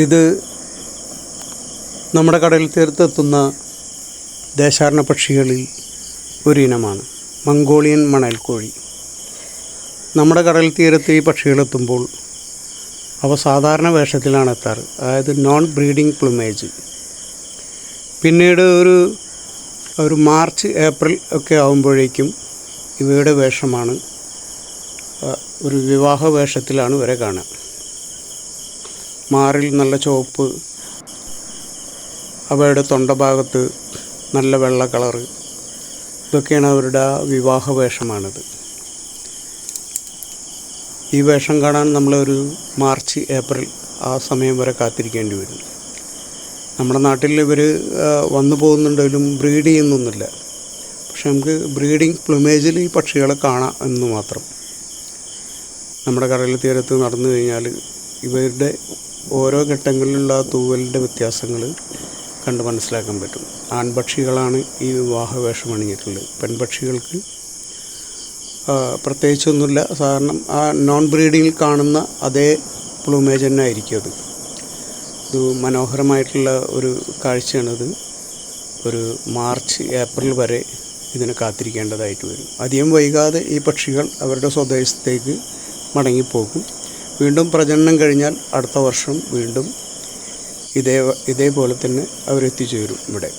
ഇത് നമ്മുടെ കടൽ തീരത്തെത്തുന്ന ദേശാടന പക്ഷികളിൽ ഒരിനമാണ് മംഗോളിയൻ മണൽക്കോഴി. നമ്മുടെ കടൽ തീരത്ത് ഈ പക്ഷികളെത്തുമ്പോൾ അവ സാധാരണ വേഷത്തിലാണ് എത്താറ്, അതായത് നോൺ ബ്രീഡിംഗ് പ്ലുമേജ്. പിന്നീട് ഒരു മാർച്ച് ഏപ്രിൽ ഒക്കെ ആകുമ്പോഴേക്കും ഇവയുടെ വേഷമാണ് ഒരു വിവാഹ വേഷത്തിലാണ് ഇവരെ കാണുക. മാറിൽ നല്ല ചുവപ്പ്, അവയുടെ തൊണ്ടഭാഗത്ത് നല്ല വെള്ള കളറ്, ഇതൊക്കെയാണ് അവരുടെ വിവാഹ വേഷമാണിത്. ഈ വേഷം കാണാൻ നമ്മളൊരു മാർച്ച് ഏപ്രിൽ ആ സമയം വരെ കാത്തിരിക്കേണ്ടി വരും. നമ്മുടെ നാട്ടിൽ ഇവർ വന്നു പോകുന്നുണ്ടെങ്കിലും ബ്രീഡ് ചെയ്യുന്നൊന്നുമില്ല. പക്ഷെ നമുക്ക് ബ്രീഡിങ് പ്ലുമേജിൽ ഈ പക്ഷികളെ കാണാം എന്ന് മാത്രം. നമ്മുടെ കടൽ തീരത്ത് നടന്നു കഴിഞ്ഞാൽ ഇവരുടെ ഓരോ ഘട്ടങ്ങളിലുള്ള തൂവലിൻ്റെ വ്യത്യാസങ്ങൾ കണ്ട് മനസ്സിലാക്കാൻ പറ്റും. ആൺപക്ഷികളാണ് ഈ വിവാഹ വേഷം അണിഞ്ഞിട്ടുള്ളത്. പെൺപക്ഷികൾക്ക് പ്രത്യേകിച്ചൊന്നുമില്ല. സാധാരണ ആ നോൺ ബ്രീഡിങ്ങിൽ കാണുന്ന അതേ പ്ലൂമേജ് തന്നെ ആയിരിക്കും അത്. ഇത് മനോഹരമായിട്ടുള്ള ഒരു കാഴ്ചയാണിത്. ഒരു മാർച്ച് ഏപ്രിൽ വരെ ഇതിനെ കാത്തിരിക്കേണ്ടതായിട്ട് വരും. അധികം വൈകാതെ ഈ പക്ഷികൾ അവരുടെ സ്വദേശത്തേക്ക് മടങ്ങിപ്പോകും. വീണ്ടും പ്രജനനം കഴിഞ്ഞാൽ അടുത്ത വർഷം വീണ്ടും ഇതേപോലെ തന്നെ അവരെത്തിച്ചേരും ഇവിടെ.